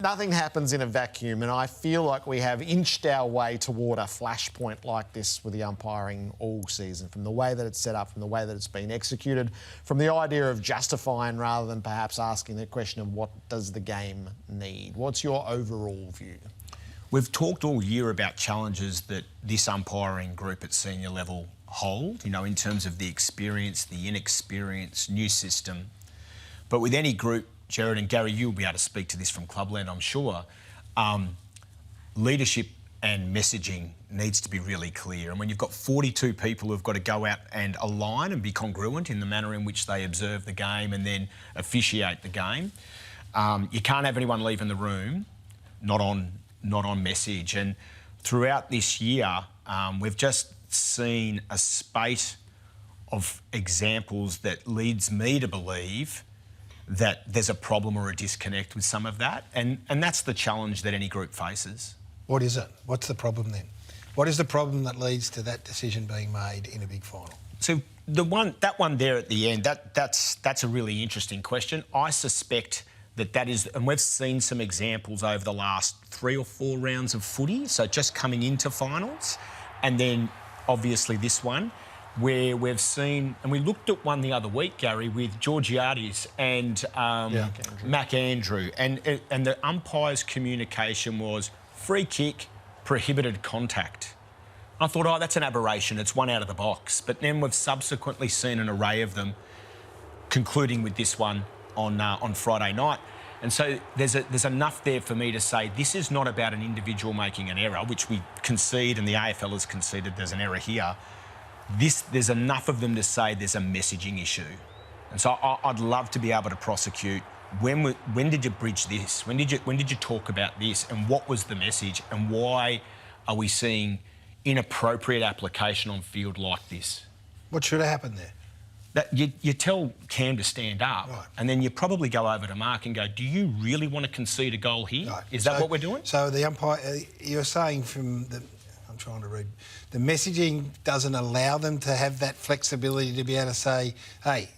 Nothing happens in a vacuum, and I feel like we have inched our way toward a flashpoint like this with the umpiring all season, from the way that it's set up, from the way that it's been executed, from the idea of justifying rather than perhaps asking the question of what does the game need. What's your overall view? We've talked all year about challenges that this umpiring group at senior level hold, you know, in terms of the experience, the inexperience, new system. But with any group, Gerard and Garry, you'll be able to speak to this from Clubland, I'm sure. Leadership and messaging needs to be really clear. And when you've got 42 people who've got to go out and align and be congruent in the manner in which they observe the game and then officiate the game, you can't have anyone leaving the room not on message. And throughout this year, we've just seen a spate of examples that leads me to believe that there's a problem or a disconnect with some of that. And that's the challenge that any group faces. What is it? What's the problem then? What is the problem that leads to that decision being made in a big final? So that one there at the end, that's a really interesting question. I suspect that is, and we've seen some examples over the last 3 or 4 rounds of footy, so just coming into finals, and then obviously this one, where we've seen, and we looked at one the other week, Garry, with Georgiades and Mac Andrew, and the umpire's communication was free kick, prohibited contact. I thought, oh, that's an aberration, it's one out of the box. But then we've subsequently seen an array of them, concluding with this one on Friday night. And so there's enough there for me to say this is not about an individual making an error, which we concede, and the AFL has conceded there's an error here. There's enough of them to say there's a messaging issue. And so I'd love to be able to prosecute when did you bridge this? When did you talk about this? And what was the message? And why are we seeing inappropriate application on field like this? What should have happened there? That you tell Cam to stand up, right, and then you probably go over to Mark and go, do you really want to concede a goal here? Right. Is that what we're doing? So the umpire, you're saying from the... I'm trying to read. The messaging doesn't allow them to have that flexibility to be able to say, hey,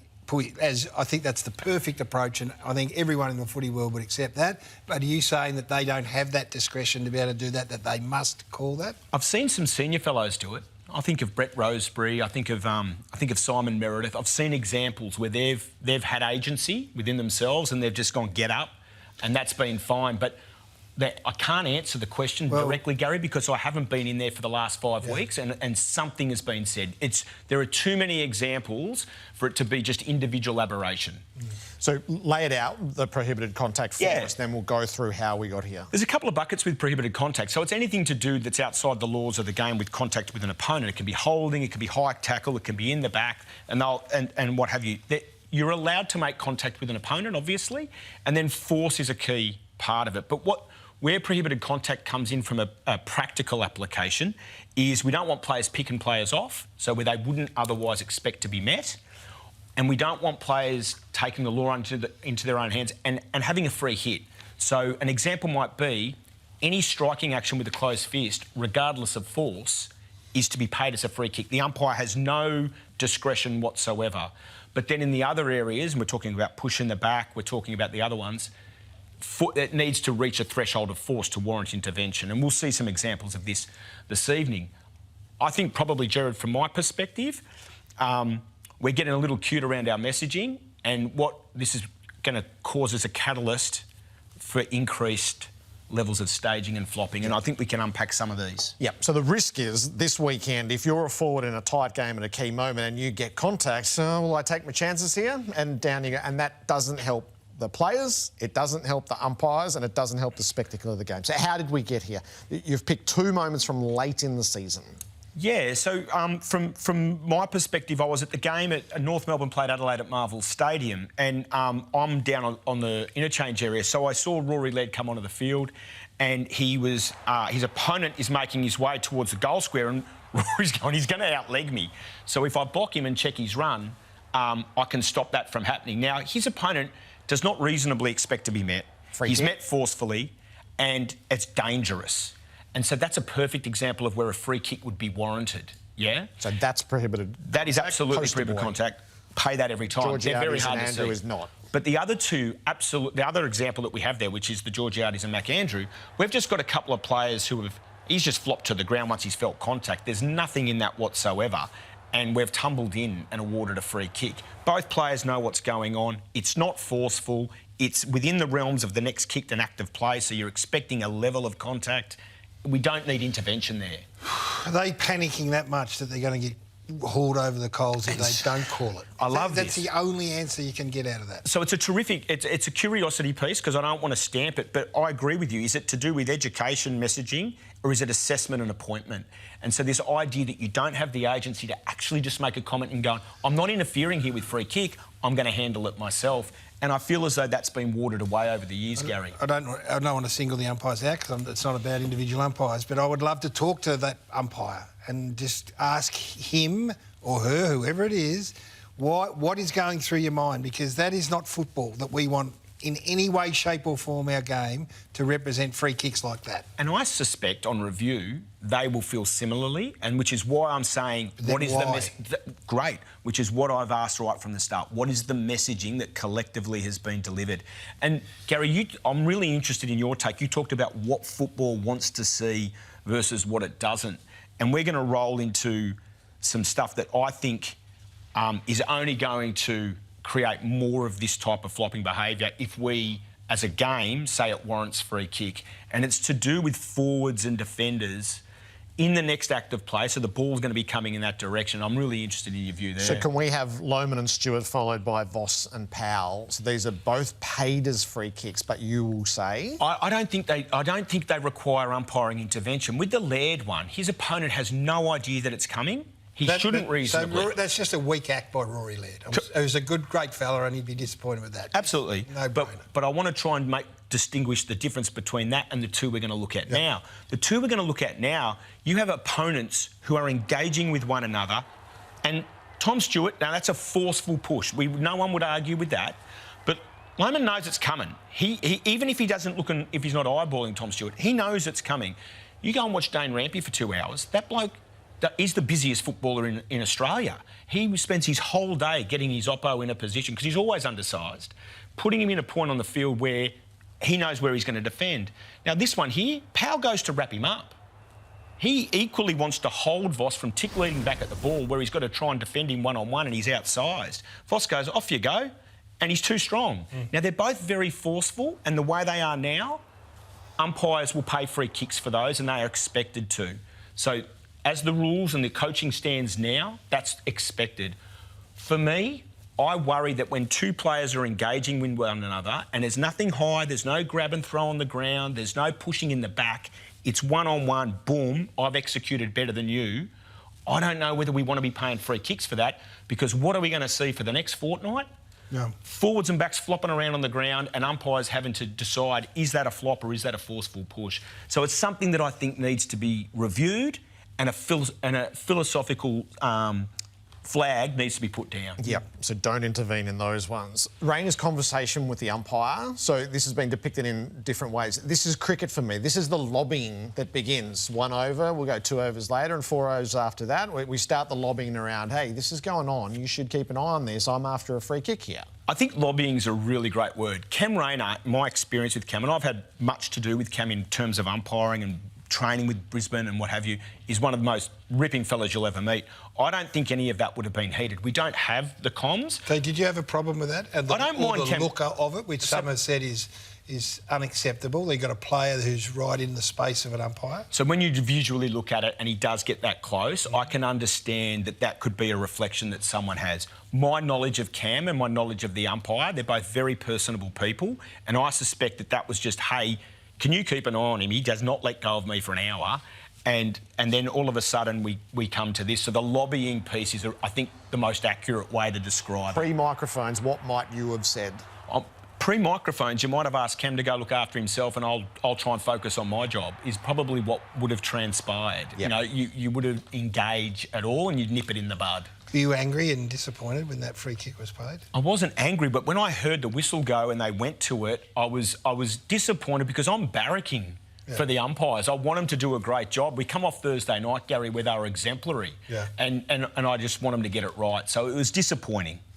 as I think that's the perfect approach, and I think everyone in the footy world would accept that. But are you saying that they don't have that discretion to be able to do that, that they must call that? I've seen some senior fellows do it. I think of Brett Rosebery. I think of Simon Meredith. I've seen examples where they've had agency within themselves and they've just gone get up, and that's been fine. But I can't answer the question directly, Garry, because I haven't been in there for the last 5 weeks, and something has been said. There are too many examples for it to be just individual aberration. So lay it out, the prohibited contact for us, then we'll go through how we got here. There's a couple of buckets with prohibited contact. So it's anything to do that's outside the laws of the game with contact with an opponent. It can be holding, it can be high tackle, it can be in the back, and what have you. You're allowed to make contact with an opponent, obviously, and then force is a key part of it. But where prohibited contact comes in from a practical application is we don't want players picking players off, so where they wouldn't otherwise expect to be met, and we don't want players taking the law into their own hands and having a free hit. So an example might be any striking action with a closed fist, regardless of force, is to be paid as a free kick. The umpire has no discretion whatsoever. But then in the other areas, and we're talking about push in the back, we're talking about the other ones, it needs to reach a threshold of force to warrant intervention. And we'll see some examples of this evening. I think probably, Gerard, from my perspective, we're getting a little cute around our messaging, and what this is going to cause is a catalyst for increased levels of staging and flopping, and I think we can unpack some of these. Yeah, so the risk is this weekend, if you're a forward in a tight game at a key moment and you get contact, will I take my chances here? And down you go, and that doesn't help the players, it doesn't help the umpires, and it doesn't help the spectacle of the game. So how did we get here? You've picked 2 moments from late in the season. Yeah, so from my perspective, I was at the game at North Melbourne played Adelaide at Marvel Stadium, and I'm down on the interchange area, so I saw Rory Laird come onto the field, and his opponent is making his way towards the goal square, and Rory's going, he's going to outleg me. So if I block him and check his run, I can stop that from happening. Now, his opponent does not reasonably expect to be met. He's met forcefully, and it's dangerous. And so that's a perfect example of where a free kick would be warranted, yeah? So that's prohibited. That is absolutely prohibited contact. pay that every time. They're very Georgiades hard and to Andrew see. is not. But the other two, the other example that we have there, which is the Georgiades and McAndrew, we've just got a couple of players who have... He's just flopped to the ground once he's felt contact. There's nothing in that whatsoever. And we've tumbled in and awarded a free kick. Both players know what's going on. It's not forceful. It's within the realms of the next kicked and active play, so you're expecting a level of contact. We don't need intervention there. Are they panicking that much that they're going to get hauled over the coals if they don't call it? I love That's this. the only answer you can get out of that. So it's a terrific... It's a curiosity piece because I don't want to stamp it, but I agree with you. Is it to do with education messaging or is it assessment and appointment? And so this idea that you don't have the agency to actually just make a comment and go, I'm not interfering here with free kick, I'm going to handle it myself. And I feel as though that's been watered away over the years, Garry. I don't want to single the umpires out because it's not about individual umpires, but I would love to talk to that umpire and just ask him or her, whoever it is, what is going through your mind, because that is not football that we want in any way, shape or form our game to represent free kicks like that. And I suspect on review they will feel similarly, and which is why I'm saying what is great, which is what I've asked right from the start. What is the messaging that collectively has been delivered? And Garry, I'm really interested in your take. You talked about what football wants to see versus what it doesn't, and we're going to roll into some stuff that I think is only going to create more of this type of flopping behaviour if we, as a game, say it warrants free kick. And it's to do with forwards and defenders in the next act of play, so the ball's going to be coming in that direction. I'm really interested in your view there. So can we have Lohmann and Stewart followed by Voss and Powell? So these are both paid as free kicks, but you will say... I don't think they require umpiring intervention. With the Laird one, his opponent has no idea that it's coming. He shouldn't reasonably... So that's just a weak act by Rory Laird. He was a great fella and he'd be disappointed with that. Absolutely. No brainer. But I want to try and distinguish the difference between that and the two we're going to look at now. The two we're going to look at now, you have opponents who are engaging with one another, and Tom Stewart, now that's a forceful push. No one would argue with that. But Lohmann knows it's coming. He even if he doesn't look, if he's not eyeballing Tom Stewart, he knows it's coming. You go and watch Dane Rampy for 2 hours. That bloke... He's the busiest footballer in Australia. He spends his whole day getting his oppo in a position, because he's always undersized, putting him in a point on the field where he knows where he's going to defend. Now, this one here, Powell goes to wrap him up. He equally wants to hold Voss from tick-leading back at the ball where he's got to try and defend him one-on-one and he's outsized. Voss goes, off you go, and he's too strong. Now, they're both very forceful, and the way they are now, umpires will pay free kicks for those, and they are expected to. So... as the rules and the coaching stands now, that's expected. For me, I worry that when two players are engaging with one another and there's nothing high, there's no grab and throw on the ground, there's no pushing in the back, it's one-on-one, boom, I've executed better than you. I don't know whether we want to be paying free kicks for that, because what are we going to see for the next fortnight? Yeah. Forwards and backs flopping around on the ground and umpires having to decide, is that a flop or is that a forceful push? So it's something that I think needs to be reviewed, and a philosophical flag needs to be put down. Yep, so don't intervene in those ones. Rayner's conversation with the umpire, so this has been depicted in different ways. This is cricket for me. This is the lobbying that begins. 1 over, we'll go 2 overs later, and 4 overs after that. We start the lobbying around, hey, this is going on, you should keep an eye on this, I'm after a free kick here. I think lobbying is a really great word. Cam Rayner, my experience with Cam, and I've had much to do with Cam in terms of umpiring and training with Brisbane and what have you, is one of the most ripping fellas you'll ever meet. I don't think any of that would have been heated. We don't have the comms. So did you have a problem with that? And I don't mind the look of it, which some have said is unacceptable. They've got a player who's right in the space of an umpire. So when you visually look at it and he does get that close, I can understand that that could be a reflection that someone has. My knowledge of Cam and my knowledge of the umpire, they're both very personable people, and I suspect that that was just, hey, can you keep an eye on him? He does not let go of me for an hour. And then all of a sudden we come to this. So the lobbying piece is, I think, the most accurate way to describe it. Pre-microphones, what might you have said? Pre-microphones, you might have asked Cam to go look after himself and I'll try and focus on my job, is probably what would have transpired. Yep. You know, you would have engaged at all and you'd nip it in the bud. Were you angry and disappointed when that free kick was paid? I wasn't angry, but when I heard the whistle go and they went to it, I was disappointed, because I'm barracking for the umpires. I want them to do a great job. We come off Thursday night, Garry, where they were exemplary, and I just want them to get it right. So it was disappointing.